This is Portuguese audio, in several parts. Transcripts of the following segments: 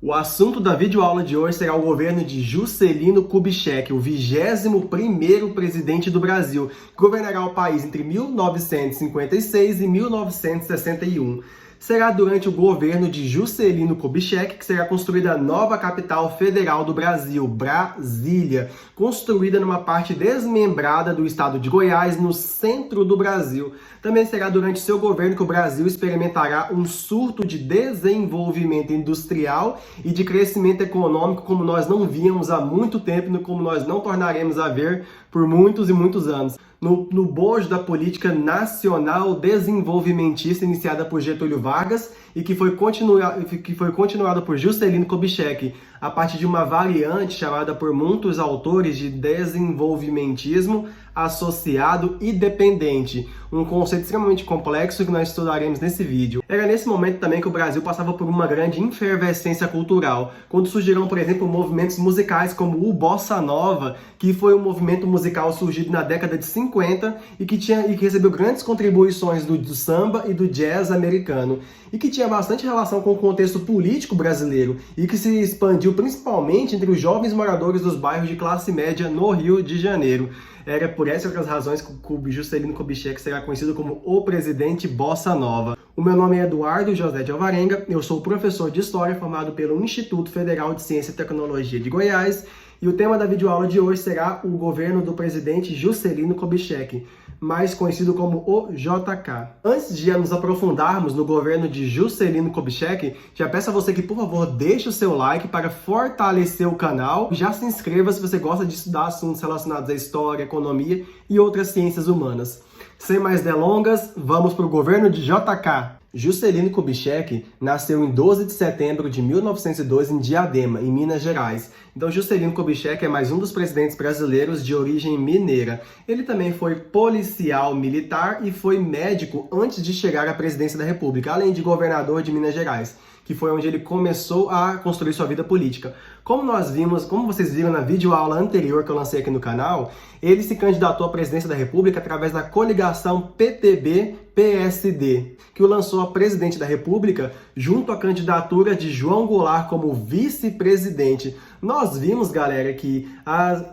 O assunto da videoaula de hoje será o governo de Juscelino Kubitschek, o 21º presidente do Brasil, que governará o país entre 1956 e 1961. Será durante o governo de Juscelino Kubitschek que será construída a nova capital federal do Brasil, Brasília, construída numa parte desmembrada do estado de Goiás, no centro do Brasil. Também será durante seu governo que o Brasil experimentará um surto de desenvolvimento industrial e de crescimento econômico como nós não víamos há muito tempo e como nós não tornaremos a ver por muitos e muitos anos. No bojo da política nacional desenvolvimentista iniciada por Getúlio Vargas e que foi continuada por Juscelino Kubitschek, a partir de uma variante chamada por muitos autores de desenvolvimentismo associado e dependente, um conceito extremamente complexo que nós estudaremos nesse vídeo. Era nesse momento também que o Brasil passava por uma grande efervescência cultural, quando surgiram, por exemplo, movimentos musicais como o Bossa Nova, que foi um movimento musical surgido na década de 50 e que recebeu grandes contribuições do samba e do jazz americano, e que tinha bastante relação com o contexto político brasileiro e que se expandiu principalmente entre os jovens moradores dos bairros de classe média no Rio de Janeiro. Era por essas outras razões que o Juscelino Kubitschek será conhecido como o presidente Bossa Nova. O meu nome é Eduardo José de Alvarenga, eu sou professor de História formado pelo Instituto Federal de Ciência e Tecnologia de Goiás, e o tema da videoaula de hoje será o governo do presidente Juscelino Kubitschek, mais conhecido como o JK. Antes de nos aprofundarmos no governo de Juscelino Kubitschek, já peço a você que, por favor, deixe o seu like para fortalecer o canal. Já se inscreva se você gosta de estudar assuntos relacionados à história, economia e outras ciências humanas. Sem mais delongas, vamos para o governo de JK. Juscelino Kubitschek nasceu em 12 de setembro de 1902 em Diadema, em Minas Gerais. Então, Juscelino Kubitschek é mais um dos presidentes brasileiros de origem mineira. Ele também foi policial militar e foi médico antes de chegar à presidência da República, além de governador de Minas Gerais, que foi onde ele começou a construir sua vida política. Como vocês viram na videoaula anterior que eu lancei aqui no canal, ele se candidatou à presidência da República através da coligação PTB-PSD, que o lançou a presidente da República junto à candidatura de João Goulart como vice-presidente. Nós vimos, galera, que a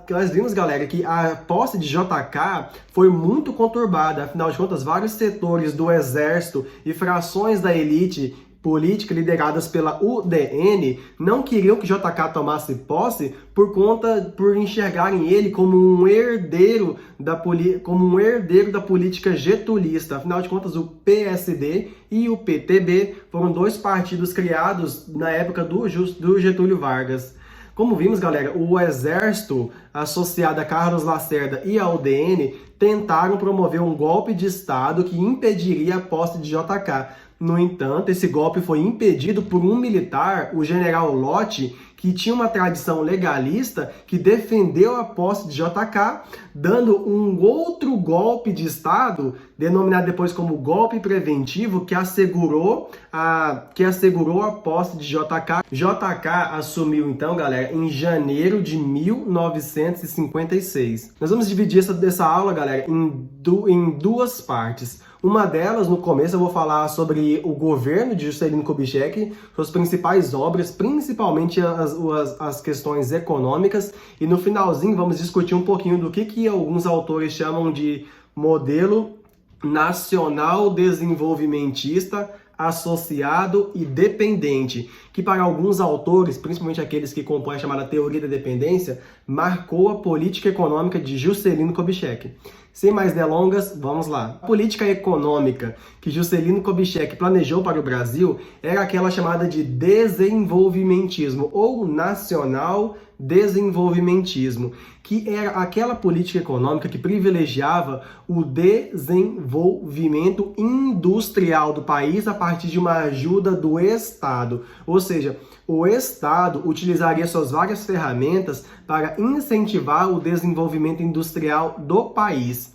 posse de JK foi muito conturbada. Afinal de contas, vários setores do Exército e frações da elite política lideradas pela UDN não queriam que JK tomasse posse por enxergarem ele como um herdeiro da política getulista. Afinal de contas, o PSD e o PTB foram dois partidos criados na época do Getúlio Vargas. Como vimos, galera, o Exército, associado a Carlos Lacerda e a UDN, tentaram promover um golpe de Estado que impediria a posse de JK. No entanto, esse golpe foi impedido por um militar, o general Lott, que tinha uma tradição legalista, que defendeu a posse de JK, dando um outro golpe de Estado, denominado depois como golpe preventivo, que assegurou a posse de JK. JK assumiu, então, galera, em janeiro de 1956. Nós vamos dividir essa aula, galera, em duas partes. Uma delas, no começo, eu vou falar sobre o governo de Juscelino Kubitschek, suas principais obras, principalmente as questões econômicas, e no finalzinho vamos discutir um pouquinho do que alguns autores chamam de modelo nacional desenvolvimentista associado e dependente, que para alguns autores, principalmente aqueles que compõem a chamada teoria da dependência, marcou a política econômica de Juscelino Kubitschek. Sem mais delongas, vamos lá. A política econômica que Juscelino Kubitschek planejou para o Brasil era aquela chamada de desenvolvimentismo ou nacional desenvolvimentismo, que era aquela política econômica que privilegiava o desenvolvimento industrial do país a partir de uma ajuda do Estado. Ou seja, o Estado utilizaria suas várias ferramentas para incentivar o desenvolvimento industrial do país.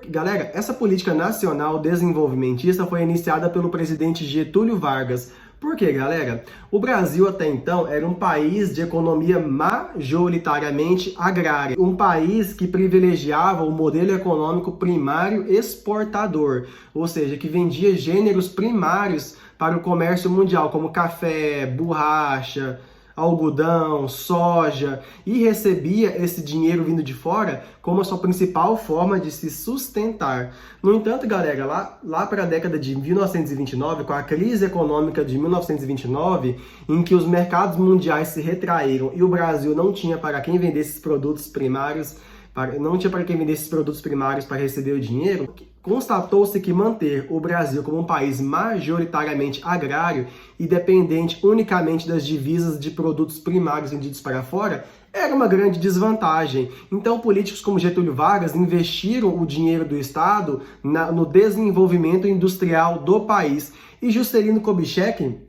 Galera, essa política nacional desenvolvimentista foi iniciada pelo presidente Getúlio Vargas. Por quê, galera? O Brasil até então era um país de economia majoritariamente agrária, um país que privilegiava o modelo econômico primário exportador, ou seja, que vendia gêneros primários para o comércio mundial, como café, borracha, algodão, soja, e recebia esse dinheiro vindo de fora como a sua principal forma de se sustentar. No entanto, galera, lá para a década de 1929, com a crise econômica de 1929, em que os mercados mundiais se retraíram e o Brasil não tinha para quem vender esses produtos primários, para receber o dinheiro, constatou-se que manter o Brasil como um país majoritariamente agrário e dependente unicamente das divisas de produtos primários vendidos para fora era uma grande desvantagem. Então, políticos como Getúlio Vargas investiram o dinheiro do Estado no desenvolvimento industrial do país. E Juscelino Kubitschek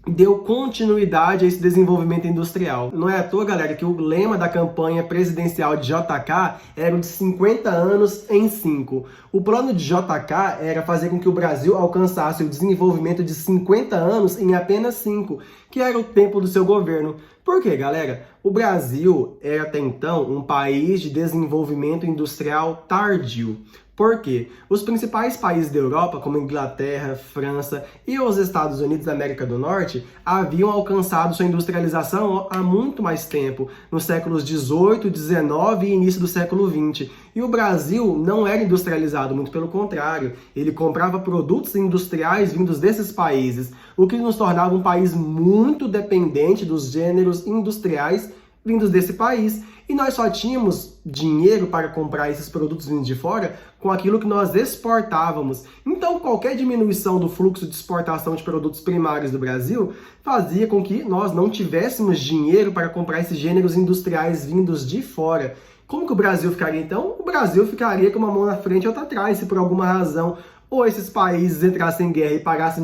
deu continuidade a esse desenvolvimento industrial. Não é à toa, galera, que o lema da campanha presidencial de JK era o de 50 anos em 5. O plano de JK era fazer com que o Brasil alcançasse o desenvolvimento de 50 anos em apenas 5, que era o tempo do seu governo. Por quê, galera? O Brasil era até então um país de desenvolvimento industrial tardio. Por quê? Os principais países da Europa, como Inglaterra, França e os Estados Unidos da América do Norte, haviam alcançado sua industrialização há muito mais tempo, nos séculos 18, 19 e início do século 20. E o Brasil não era industrializado, muito pelo contrário. Ele comprava produtos industriais vindos desses países, o que nos tornava um país muito dependente dos gêneros industriais vindos desse país. E nós só tínhamos dinheiro para comprar esses produtos vindos de fora com aquilo que nós exportávamos. Então, qualquer diminuição do fluxo de exportação de produtos primários do Brasil fazia com que nós não tivéssemos dinheiro para comprar esses gêneros industriais vindos de fora. Como que o Brasil ficaria, então? O Brasil ficaria com uma mão na frente e outra atrás, se por alguma razão ou esses países entrassem em guerra e parassem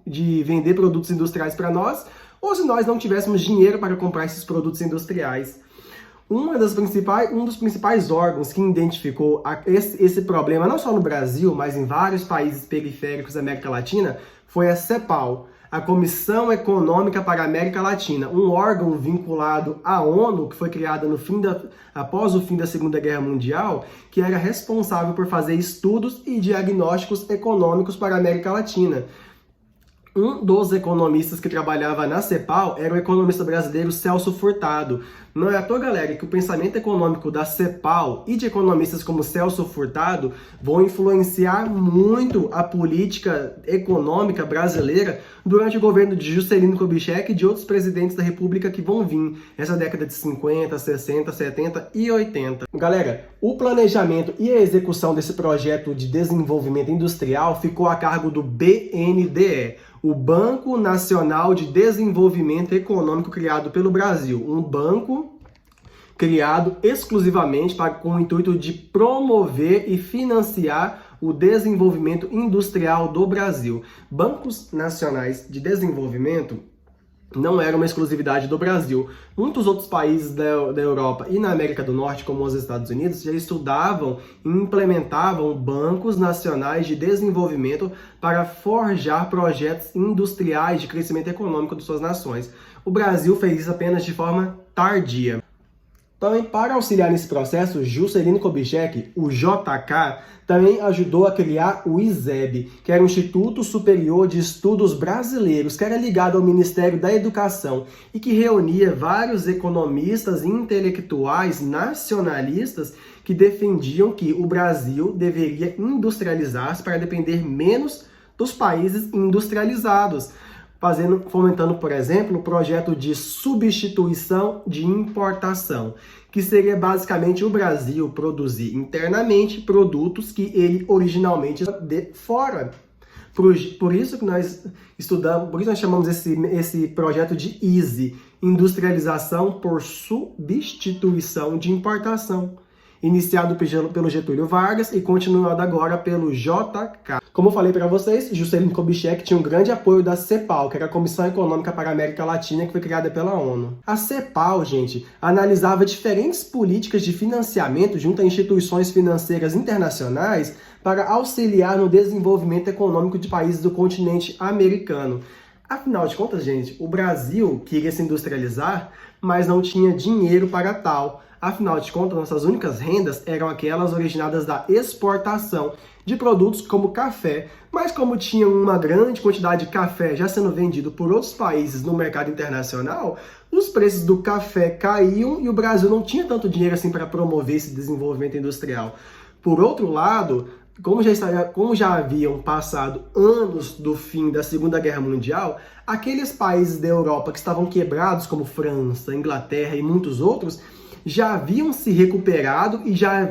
de vender produtos industriais para nós, ou se nós não tivéssemos dinheiro para comprar esses produtos industriais. Um dos principais órgãos que identificou esse problema, não só no Brasil, mas em vários países periféricos da América Latina, foi a CEPAL, a Comissão Econômica para a América Latina, um órgão vinculado à ONU, que foi criada após o fim da Segunda Guerra Mundial, que era responsável por fazer estudos e diagnósticos econômicos para a América Latina. Um dos economistas que trabalhava na CEPAL era o economista brasileiro Celso Furtado. Não é à toa, galera, que o pensamento econômico da CEPAL e de economistas como Celso Furtado vão influenciar muito a política econômica brasileira durante o governo de Juscelino Kubitschek e de outros presidentes da República que vão vir nessa década de 50, 60, 70 e 80. Galera, o planejamento e a execução desse projeto de desenvolvimento industrial ficou a cargo do BNDE, o Banco Nacional de Desenvolvimento Econômico, criado pelo Brasil. Um banco criado exclusivamente com o intuito de promover e financiar o desenvolvimento industrial do Brasil. Bancos nacionais de desenvolvimento não era uma exclusividade do Brasil. Muitos outros países da Europa e na América do Norte, como os Estados Unidos, já estudavam e implementavam bancos nacionais de desenvolvimento para forjar projetos industriais de crescimento econômico de suas nações. O Brasil fez isso apenas de forma tardia. Também, para auxiliar nesse processo, Juscelino Kubitschek, o JK, também ajudou a criar o ISEB, que era o Instituto Superior de Estudos Brasileiros, que era ligado ao Ministério da Educação e que reunia vários economistas e intelectuais nacionalistas que defendiam que o Brasil deveria industrializar-se para depender menos dos países industrializados, fomentando, por exemplo, o projeto de substituição de importação, que seria basicamente o Brasil produzir internamente produtos que ele originalmente de fora. Por isso que nós estudamos, por isso nós chamamos esse projeto de ISE, Industrialização por Substituição de Importação, iniciado pelo Getúlio Vargas e continuado agora pelo JK. Como eu falei para vocês, Juscelino Kubitschek tinha um grande apoio da CEPAL, que era a Comissão Econômica para a América Latina, que foi criada pela ONU. A CEPAL, gente, analisava diferentes políticas de financiamento junto a instituições financeiras internacionais para auxiliar no desenvolvimento econômico de países do continente americano. Afinal de contas, gente, o Brasil queria se industrializar, mas não tinha dinheiro para tal. Afinal de contas, nossas únicas rendas eram aquelas originadas da exportação de produtos como café, mas como tinha uma grande quantidade de café já sendo vendido por outros países no mercado internacional, os preços do café caíam e o Brasil não tinha tanto dinheiro assim para promover esse desenvolvimento industrial. Por outro lado, como já haviam passado anos do fim da Segunda Guerra Mundial, aqueles países da Europa que estavam quebrados, como França, Inglaterra e muitos outros, já haviam se recuperado e já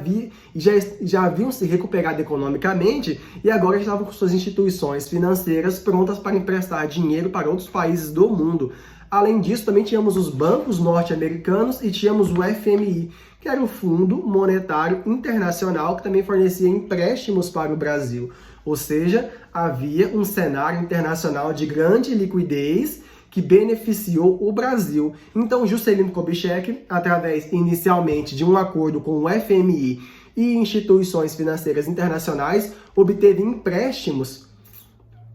haviam se recuperado economicamente e agora estavam com suas instituições financeiras prontas para emprestar dinheiro para outros países do mundo. Além disso, também tínhamos os bancos norte-americanos e tínhamos o FMI, que era o Fundo Monetário Internacional, que também fornecia empréstimos para o Brasil. Ou seja, havia um cenário internacional de grande liquidez que beneficiou o Brasil. Então, Juscelino Kubitschek, através inicialmente de um acordo com o FMI e instituições financeiras internacionais, obteve empréstimos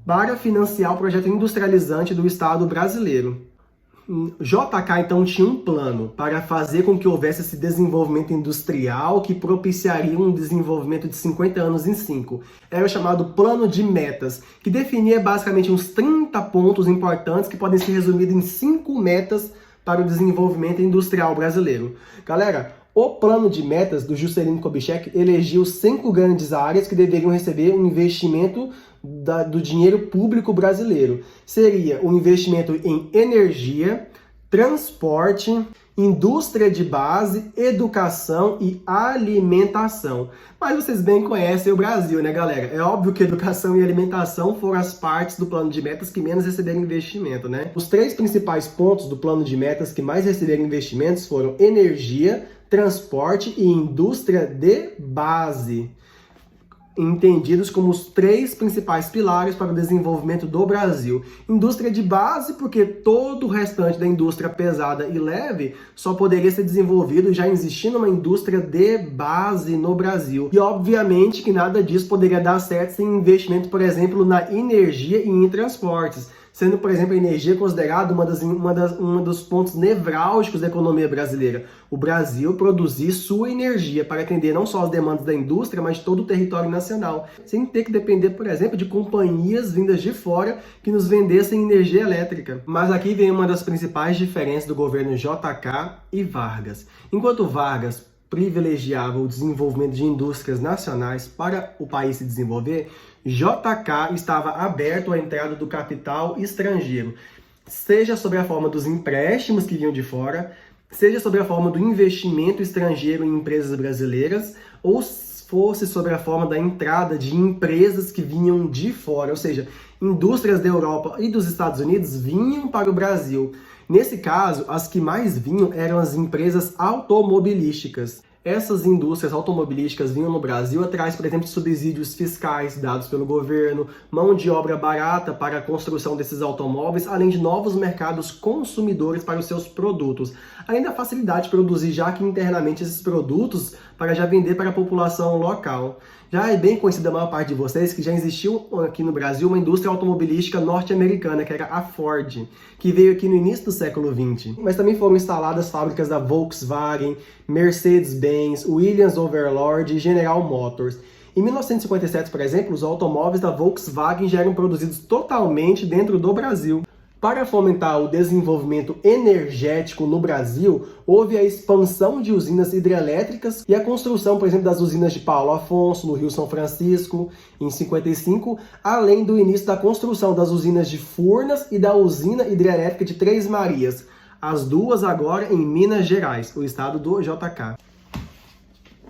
para financiar o projeto industrializante do Estado brasileiro. JK, então, tinha um plano para fazer com que houvesse esse desenvolvimento industrial que propiciaria um desenvolvimento de 50 anos em 5. Era o chamado Plano de Metas, que definia basicamente uns 30 pontos importantes que podem ser resumidos em 5 metas para o desenvolvimento industrial brasileiro. Galera, o Plano de Metas do Juscelino Kubitschek elegiu 5 grandes áreas que deveriam receber um investimento do dinheiro público brasileiro. Seria o investimento em energia, transporte, indústria de base, educação e alimentação. Mas vocês bem conhecem o Brasil, né, galera? É óbvio que educação e alimentação foram as partes do plano de metas que menos receberam investimento, né? Os 3 principais pontos do plano de metas que mais receberam investimentos foram energia, transporte e indústria de base, entendidos como os 3 principais pilares para o desenvolvimento do Brasil. Indústria de base, porque todo o restante da indústria pesada e leve só poderia ser desenvolvido já existindo uma indústria de base no Brasil. E obviamente que nada disso poderia dar certo sem investimento, por exemplo, na energia e em transportes, sendo, por exemplo, a energia considerada um dos pontos nevrálgicos da economia brasileira. O Brasil produzir sua energia para atender não só as demandas da indústria, mas de todo o território nacional, sem ter que depender, por exemplo, de companhias vindas de fora que nos vendessem energia elétrica. Mas aqui vem uma das principais diferenças do governo JK e Vargas. Enquanto Vargas privilegiava o desenvolvimento de indústrias nacionais para o país se desenvolver, JK estava aberto à entrada do capital estrangeiro, seja sob a forma dos empréstimos que vinham de fora, seja sob a forma do investimento estrangeiro em empresas brasileiras, ou fosse sob a forma da entrada de empresas que vinham de fora, ou seja, indústrias da Europa e dos Estados Unidos vinham para o Brasil. Nesse caso, as que mais vinham eram as empresas automobilísticas. Essas indústrias automobilísticas vinham no Brasil atrás, por exemplo, de subsídios fiscais dados pelo governo, mão de obra barata para a construção desses automóveis, além de novos mercados consumidores para os seus produtos, além da facilidade de produzir já aqui internamente esses produtos para já vender para a população local. Já é bem conhecida a maior parte de vocês que já existiu aqui no Brasil uma indústria automobilística norte-americana, que era a Ford, que veio aqui no início do século XX. Mas também foram instaladas fábricas da Volkswagen, Mercedes-Benz, Williams Overlord e General Motors. Em 1957, por exemplo, os automóveis da Volkswagen já eram produzidos totalmente dentro do Brasil. Para fomentar o desenvolvimento energético no Brasil, houve a expansão de usinas hidrelétricas e a construção, por exemplo, das usinas de Paulo Afonso, no Rio São Francisco, em 55, além do início da construção das usinas de Furnas e da usina hidrelétrica de Três Marias, as duas agora em Minas Gerais, o estado do JK.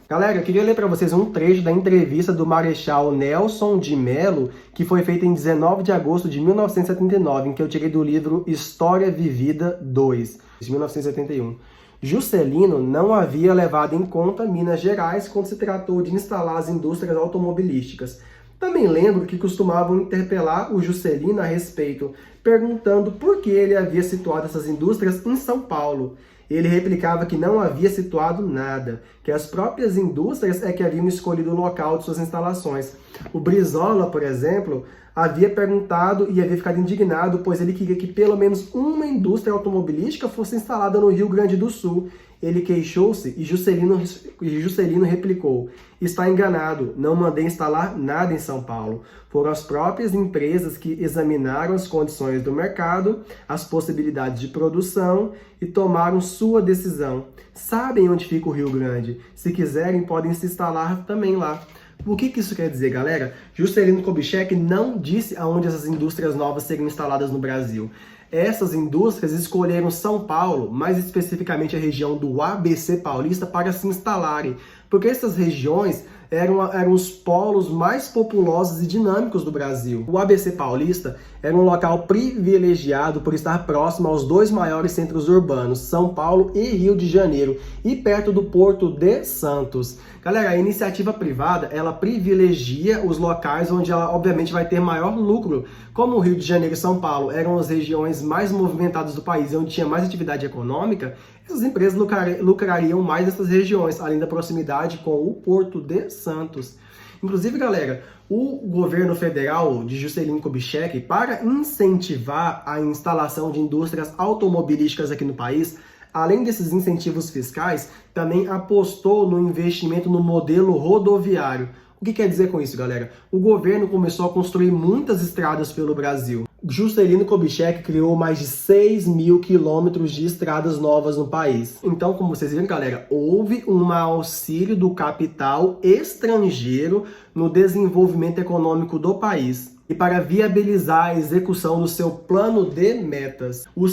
Galera, eu queria ler para vocês um trecho da entrevista do Marechal Nelson de Mello, que foi feita em 19 de agosto de 1979, em que eu tirei do livro História Vivida 2, de 1971. Juscelino não havia levado em conta Minas Gerais quando se tratou de instalar as indústrias automobilísticas. Também lembro que costumavam interpelar o Juscelino a respeito perguntando por que ele havia situado essas indústrias em São Paulo. Ele replicava que não havia situado nada, que as próprias indústrias é que haviam escolhido o local de suas instalações. O Brizola, por exemplo, havia perguntado e havia ficado indignado, pois ele queria que pelo menos uma indústria automobilística fosse instalada no Rio Grande do Sul. Ele queixou-se e Juscelino replicou: está enganado, não mandei instalar nada em São Paulo. Foram as próprias empresas que examinaram as condições do mercado, as possibilidades de produção e tomaram sua decisão. Sabem onde fica o Rio Grande. Se quiserem, podem se instalar também lá. O que isso quer dizer, galera? Juscelino Kubitschek não disse aonde essas indústrias novas seriam instaladas no Brasil. Essas indústrias escolheram São Paulo, mais especificamente a região do ABC Paulista, para se instalarem, porque essas regiões eram os polos mais populosos e dinâmicos do Brasil. O ABC Paulista era um local privilegiado por estar próximo aos dois maiores centros urbanos, São Paulo e Rio de Janeiro, e perto do Porto de Santos. Galera, a iniciativa privada, ela privilegia os locais onde ela, obviamente, vai ter maior lucro. Como o Rio de Janeiro e São Paulo eram as regiões mais movimentadas do país e onde tinha mais atividade econômica, essas empresas lucrariam mais nessas regiões, além da proximidade com o Porto de Santos. Inclusive, galera, o governo federal de Juscelino Kubitschek, para incentivar a instalação de indústrias automobilísticas aqui no país, além desses incentivos fiscais, também apostou no investimento no modelo rodoviário. O que quer dizer com isso, galera? O governo começou a construir muitas estradas pelo Brasil. Juscelino Kubitschek criou mais de 6.000 quilômetros de estradas novas no país. Então, como vocês viram, galera, houve um auxílio do capital estrangeiro no desenvolvimento econômico do país e para viabilizar a execução do seu plano de metas. O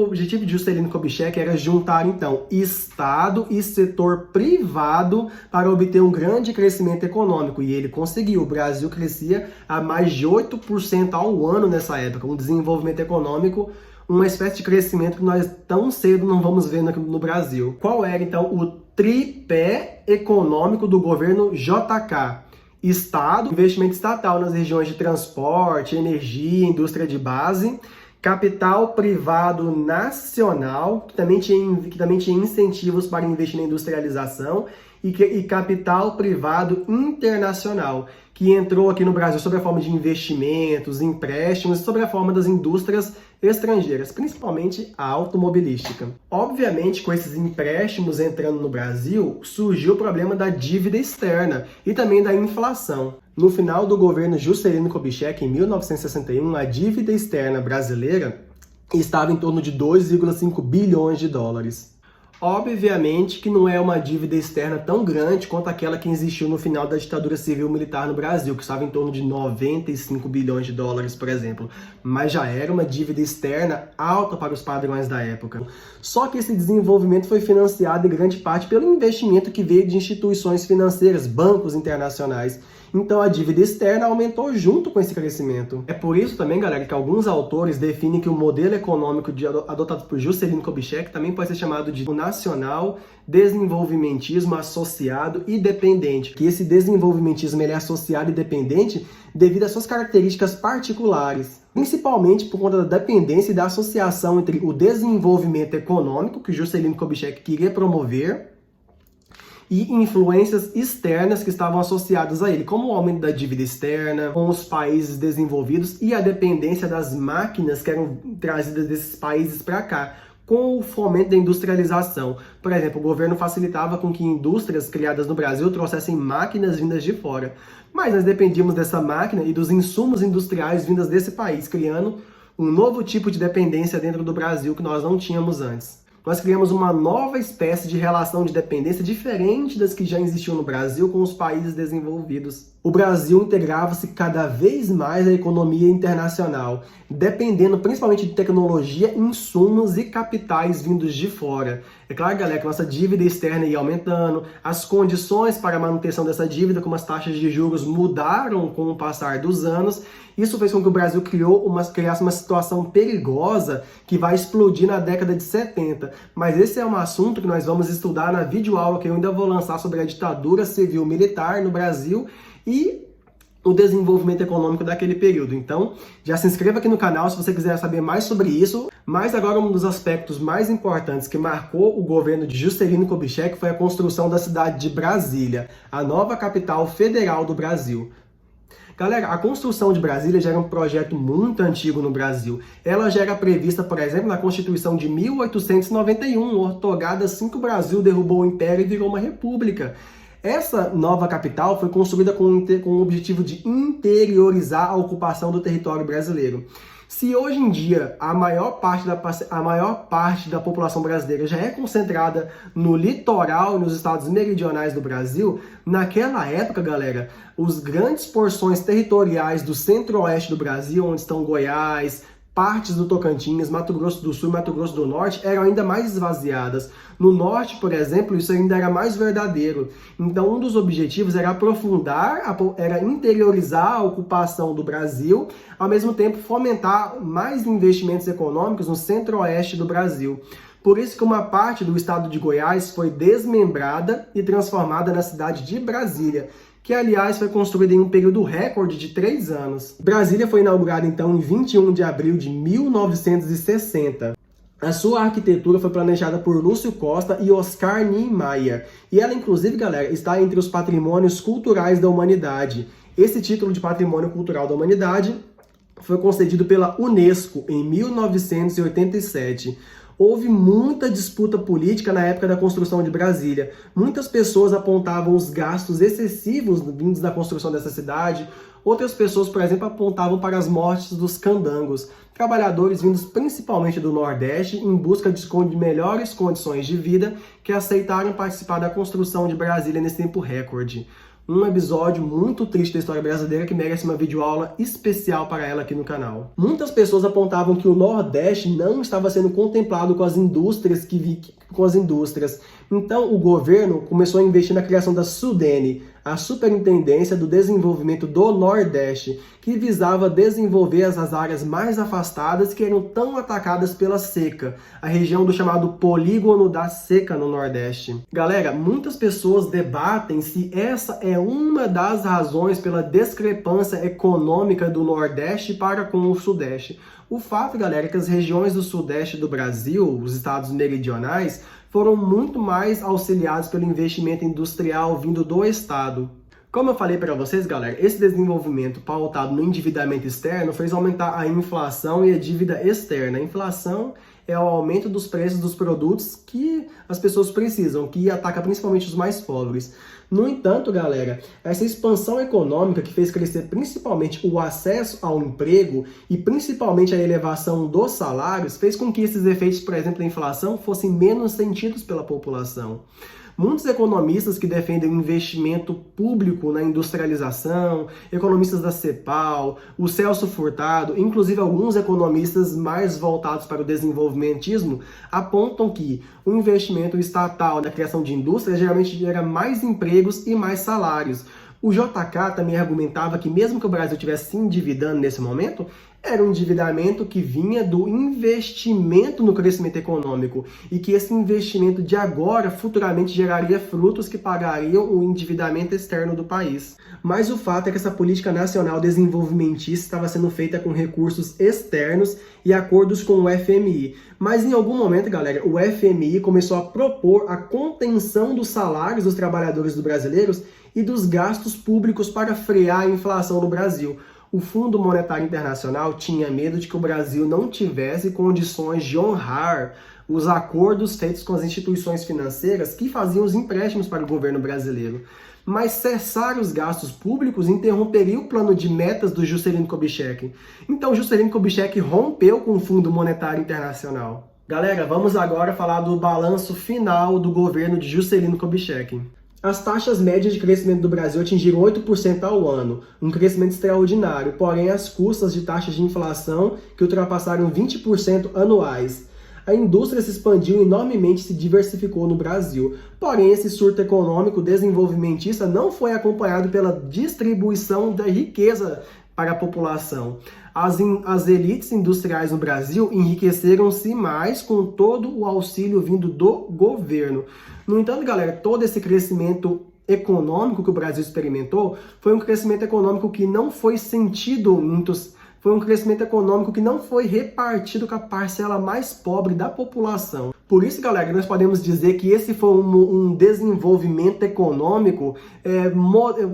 objetivo de Juscelino Kubitschek era juntar, então, Estado e setor privado para obter um grande crescimento econômico, e ele conseguiu. O Brasil crescia a mais de 8% ao ano nessa época, um desenvolvimento econômico, uma espécie de crescimento que nós tão cedo não vamos ver no Brasil. Qual era, então, o tripé econômico do governo JK? Estado, investimento estatal nas regiões de transporte, energia, indústria de base, capital privado nacional, que também tinha incentivos para investir na industrialização, e capital privado internacional, que entrou aqui no Brasil sob a forma de investimentos, empréstimos, sob a forma das indústrias estrangeiras, principalmente a automobilística. Obviamente, com esses empréstimos entrando no Brasil, surgiu o problema da dívida externa e também da inflação. No final do governo Juscelino Kubitschek, em 1961, a dívida externa brasileira estava em torno de 2,5 bilhões de dólares. Obviamente que não é uma dívida externa tão grande quanto aquela que existiu no final da ditadura civil-militar no Brasil, que estava em torno de 95 bilhões de dólares, por exemplo. Mas já era uma dívida externa alta para os padrões da época. Só que esse desenvolvimento foi financiado em grande parte pelo investimento que veio de instituições financeiras, bancos internacionais. Então a dívida externa aumentou junto com esse crescimento. É por isso também, galera, que alguns autores definem que o modelo econômico adotado por Juscelino Kubitschek também pode ser chamado de nacional desenvolvimentismo associado e dependente. Que esse desenvolvimentismo ele é associado e dependente devido às suas características particulares, principalmente por conta da dependência e da associação entre o desenvolvimento econômico que Juscelino Kubitschek queria promover e influências externas que estavam associadas a ele, como o aumento da dívida externa com os países desenvolvidos e a dependência das máquinas que eram trazidas desses países para cá, com o fomento da industrialização. Por exemplo, o governo facilitava com que indústrias criadas no Brasil trouxessem máquinas vindas de fora, mas nós dependíamos dessa máquina e dos insumos industriais vindas desse país, criando um novo tipo de dependência dentro do Brasil que nós não tínhamos antes. Nós criamos uma nova espécie de relação de dependência diferente das que já existiam no Brasil com os países desenvolvidos. O Brasil integrava-se cada vez mais à economia internacional, dependendo principalmente de tecnologia, insumos e capitais vindos de fora. É claro, galera, que nossa dívida externa ia aumentando, as condições para a manutenção dessa dívida, como as taxas de juros, mudaram com o passar dos anos. Isso fez com que o Brasil criasse uma situação perigosa que vai explodir na década de 70. Mas esse é um assunto que nós vamos estudar na videoaula que eu ainda vou lançar sobre a ditadura civil-militar no Brasil e o desenvolvimento econômico daquele período. Então, já se inscreva aqui no canal se você quiser saber mais sobre isso. Mas agora um dos aspectos mais importantes que marcou o governo de Juscelino Kubitschek foi a construção da cidade de Brasília, a nova capital federal do Brasil. Galera, a construção de Brasília já era um projeto muito antigo no Brasil. Ela já era prevista, por exemplo, na Constituição de 1891, ortogada assim que o Brasil derrubou o Império e virou uma república. Essa nova capital foi construída com o objetivo de interiorizar a ocupação do território brasileiro. Se hoje em dia a maior parte da população brasileira já é concentrada no litoral e nos estados meridionais do Brasil, naquela época, galera, os grandes porções territoriais do centro-oeste do Brasil, onde estão Goiás, partes do Tocantins, Mato Grosso do Sul e Mato Grosso do Norte eram ainda mais esvaziadas. No norte, por exemplo, isso ainda era mais verdadeiro. Então, um dos objetivos era era interiorizar a ocupação do Brasil, ao mesmo tempo fomentar mais investimentos econômicos no centro-oeste do Brasil. Por isso que uma parte do estado de Goiás foi desmembrada e transformada na cidade de Brasília, que, aliás, foi construída em um período recorde de 3 anos. Brasília foi inaugurada, então, em 21 de abril de 1960. A sua arquitetura foi planejada por Lúcio Costa e Oscar Niemeyer. E ela, inclusive, galera, está entre os patrimônios culturais da humanidade. Esse título de Patrimônio Cultural da Humanidade foi concedido pela Unesco em 1987. Houve muita disputa política na época da construção de Brasília. Muitas pessoas apontavam os gastos excessivos vindos da construção dessa cidade. Outras pessoas, por exemplo, apontavam para as mortes dos candangos, trabalhadores vindos principalmente do Nordeste em busca de melhores condições de vida que aceitaram participar da construção de Brasília nesse tempo recorde. Um episódio muito triste da história brasileira que merece uma videoaula especial para ela aqui no canal. Muitas pessoas apontavam que o Nordeste não estava sendo contemplado com as indústrias Então, o governo começou a investir na criação da SUDENE, a Superintendência do Desenvolvimento do Nordeste, que visava desenvolver as áreas mais afastadas que eram tão atacadas pela seca, a região do chamado Polígono da Seca no Nordeste. Galera, muitas pessoas debatem se essa é uma das razões pela discrepância econômica do Nordeste para com o Sudeste. O fato, galera, é que as regiões do Sudeste do Brasil, os estados meridionais, foram muito mais auxiliados pelo investimento industrial vindo do Estado. Como eu falei para vocês, galera, esse desenvolvimento pautado no endividamento externo fez aumentar a inflação e a dívida externa. A inflação é o aumento dos preços dos produtos que as pessoas precisam, que ataca principalmente os mais pobres. No entanto, galera, essa expansão econômica que fez crescer principalmente o acesso ao emprego e principalmente a elevação dos salários fez com que esses efeitos, por exemplo, da inflação, fossem menos sentidos pela população. Muitos economistas que defendem o investimento público na industrialização, economistas da CEPAL, o Celso Furtado, inclusive alguns economistas mais voltados para o desenvolvimentismo, apontam que o investimento estatal na criação de indústrias geralmente gera mais empregos e mais salários. O JK também argumentava que mesmo que o Brasil estivesse se endividando nesse momento, era um endividamento que vinha do investimento no crescimento econômico e que esse investimento de agora futuramente geraria frutos que pagariam o endividamento externo do país. Mas o fato é que essa política nacional desenvolvimentista estava sendo feita com recursos externos e acordos com o FMI. Mas em algum momento, galera, o FMI começou a propor a contenção dos salários dos trabalhadores brasileiros e dos gastos públicos para frear a inflação no Brasil. O Fundo Monetário Internacional tinha medo de que o Brasil não tivesse condições de honrar os acordos feitos com as instituições financeiras que faziam os empréstimos para o governo brasileiro. Mas cessar os gastos públicos interromperia o plano de metas do Juscelino Kubitschek. Então, Juscelino Kubitschek rompeu com o Fundo Monetário Internacional. Galera, vamos agora falar do balanço final do governo de Juscelino Kubitschek. As taxas médias de crescimento do Brasil atingiram 8% ao ano, um crescimento extraordinário, porém às custas de taxas de inflação que ultrapassaram 20% anuais. A indústria se expandiu enormemente e se diversificou no Brasil, porém esse surto econômico desenvolvimentista não foi acompanhado pela distribuição da riqueza para a população. As elites industriais no Brasil enriqueceram-se mais com todo o auxílio vindo do governo. No entanto, galera, todo esse crescimento econômico que o Brasil experimentou foi um crescimento econômico que não foi sentido foi um crescimento econômico que não foi repartido com a parcela mais pobre da população. Por isso, galera, nós podemos dizer que esse foi um desenvolvimento econômico,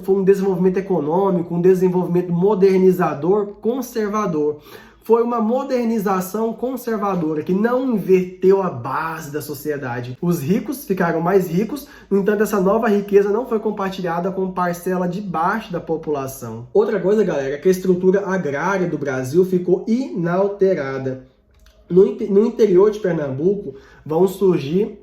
um desenvolvimento modernizador, conservador. Foi uma modernização conservadora que não inverteu a base da sociedade. Os ricos ficaram mais ricos, no entanto, essa nova riqueza não foi compartilhada com parcela de baixo da população. Outra coisa, galera, é que a estrutura agrária do Brasil ficou inalterada. No interior de Pernambuco vão surgir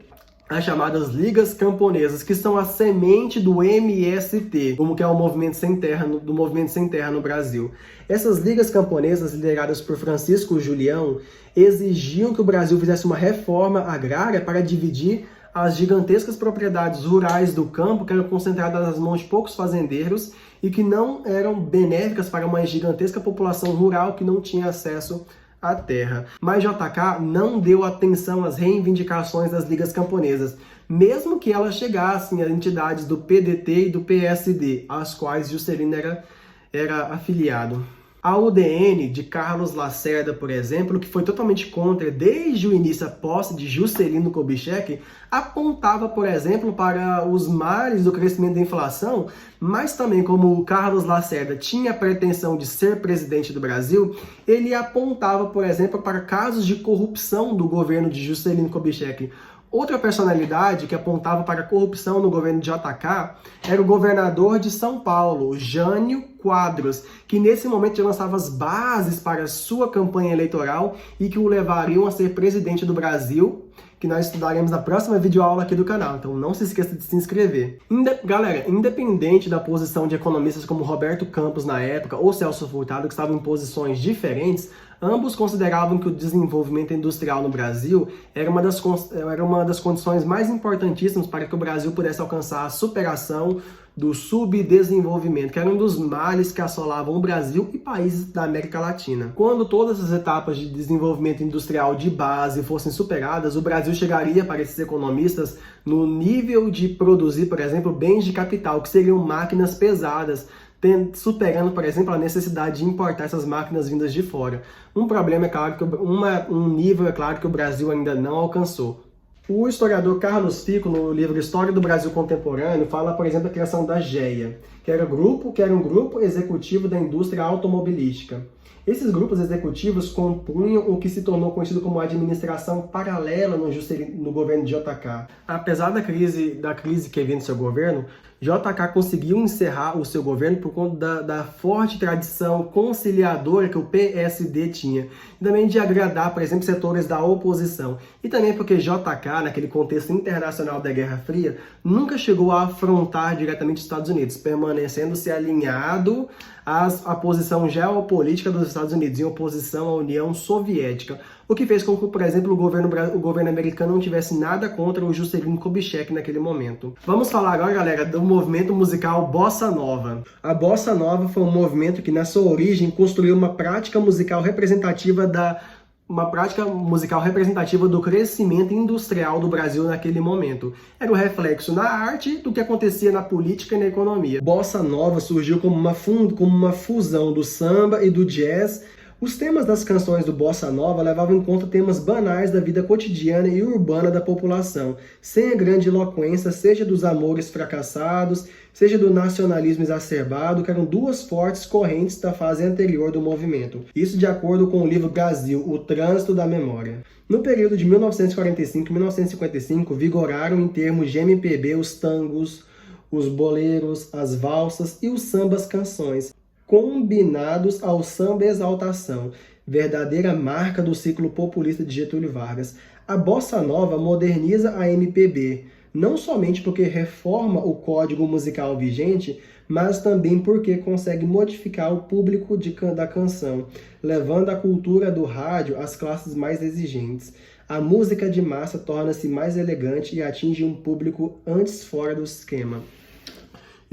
as chamadas Ligas Camponesas, que são a semente do MST, como que é o movimento sem terra no Brasil. Essas ligas camponesas, lideradas por Francisco Julião, exigiam que o Brasil fizesse uma reforma agrária para dividir as gigantescas propriedades rurais do campo, que eram concentradas nas mãos de poucos fazendeiros e que não eram benéficas para uma gigantesca população rural que não tinha acesso à terra. Mas JK não deu atenção às reivindicações das ligas camponesas, mesmo que elas chegassem a entidades do PDT e do PSD, às quais Juscelino era afiliado. A UDN de Carlos Lacerda, por exemplo, que foi totalmente contra desde o início a posse de Juscelino Kubitschek, apontava, por exemplo, para os males do crescimento da inflação, mas também como o Carlos Lacerda tinha a pretensão de ser presidente do Brasil, ele apontava, por exemplo, para casos de corrupção do governo de Juscelino Kubitschek. Outra personalidade que apontava para a corrupção no governo de JK era o governador de São Paulo, Jânio Quadros, que nesse momento já lançava as bases para a sua campanha eleitoral e que o levariam a ser presidente do Brasil, que nós estudaremos na próxima videoaula aqui do canal, então não se esqueça de se inscrever. Galera, independente da posição de economistas como Roberto Campos na época ou Celso Furtado, que estavam em posições diferentes, ambos consideravam que o desenvolvimento industrial no Brasil era uma das condições mais importantíssimas para que o Brasil pudesse alcançar a superação do subdesenvolvimento, que era um dos males que assolavam o Brasil e países da América Latina. Quando todas as etapas de desenvolvimento industrial de base fossem superadas, o Brasil chegaria, para esses economistas, no nível de produzir, por exemplo, bens de capital, que seriam máquinas pesadas, superando, por exemplo, a necessidade de importar essas máquinas vindas de fora. Um problema, é claro, um nível, é claro, que o Brasil ainda não alcançou. O historiador Carlos Fico, no livro História do Brasil Contemporâneo, fala, por exemplo, da criação da GEA, que era um grupo executivo da indústria automobilística. Esses grupos executivos compunham o que se tornou conhecido como administração paralela no governo de JK. Apesar da crise que havia no seu governo, JK conseguiu encerrar o seu governo por conta da forte tradição conciliadora que o PSD tinha, e também de agradar, por exemplo, setores da oposição. E também porque JK, naquele contexto internacional da Guerra Fria, nunca chegou a afrontar diretamente os Estados Unidos, permanecendo-se alinhado à posição geopolítica dos Estados Unidos, em oposição à União Soviética, o que fez com que, por exemplo, o governo americano não tivesse nada contra o Juscelino Kubitschek naquele momento. Vamos falar agora, galera, do movimento musical Bossa Nova. A Bossa Nova foi um movimento que, na sua origem, construiu uma prática musical representativa do crescimento industrial do Brasil naquele momento. Era o reflexo na arte do que acontecia na política e na economia. Bossa Nova surgiu como uma fusão do samba e do jazz. Os temas das canções do Bossa Nova levavam em conta temas banais da vida cotidiana e urbana da população, sem a grande eloquência, seja dos amores fracassados, seja do nacionalismo exacerbado, que eram duas fortes correntes da fase anterior do movimento. Isso de acordo com o livro Brasil, O Trânsito da Memória. No período de 1945 e 1955, vigoraram em termos de MPB os tangos, os boleros, as valsas e os sambas-canções, combinados ao samba exaltação, verdadeira marca do ciclo populista de Getúlio Vargas. A Bossa Nova moderniza a MPB, não somente porque reforma o código musical vigente, mas também porque consegue modificar o público da canção, levando a cultura do rádio às classes mais exigentes. A música de massa torna-se mais elegante e atinge um público antes fora do esquema.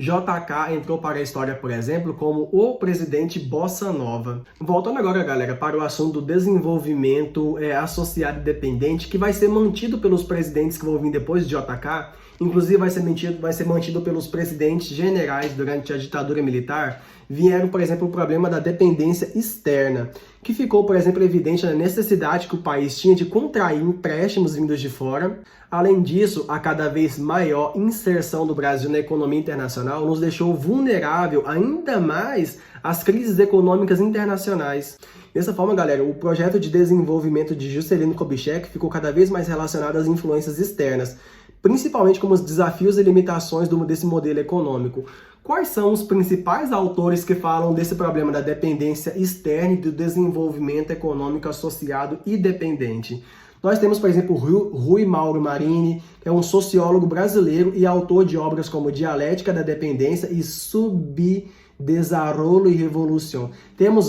JK entrou para a história, por exemplo, como o presidente Bossa Nova. Voltando agora, galera, para o assunto do desenvolvimento associado e dependente, que vai ser mantido pelos presidentes que vão vir depois de JK, inclusive vai ser mantido pelos presidentes generais durante a ditadura militar. Vieram, por exemplo, o problema da dependência externa, que ficou, por exemplo, evidente na necessidade que o país tinha de contrair empréstimos vindos de fora. Além disso, a cada vez maior inserção do Brasil na economia internacional nos deixou vulnerável ainda mais às crises econômicas internacionais. Dessa forma, galera, o projeto de desenvolvimento de Juscelino Kubitschek ficou cada vez mais relacionado às influências externas, principalmente como os desafios e limitações desse modelo econômico. Quais são os principais autores que falam desse problema da dependência externa e do desenvolvimento econômico associado e dependente? Nós temos, por exemplo, Rui Mauro Marini, que é um sociólogo brasileiro e autor de obras como Dialética da Dependência e Subdesarrollo e Revolução. Temos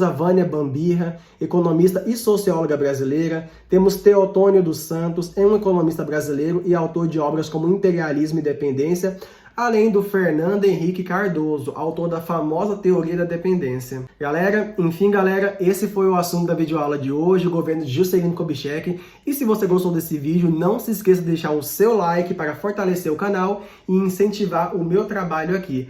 a Vânia Bambirra, economista e socióloga brasileira. Temos Teotônio dos Santos, um economista brasileiro e autor de obras como Imperialismo e Dependência, além do Fernando Henrique Cardoso, autor da famosa teoria da dependência. Enfim, galera, esse foi o assunto da videoaula de hoje, o governo de Juscelino Kubitschek. E se você gostou desse vídeo, não se esqueça de deixar o seu like para fortalecer o canal e incentivar o meu trabalho aqui.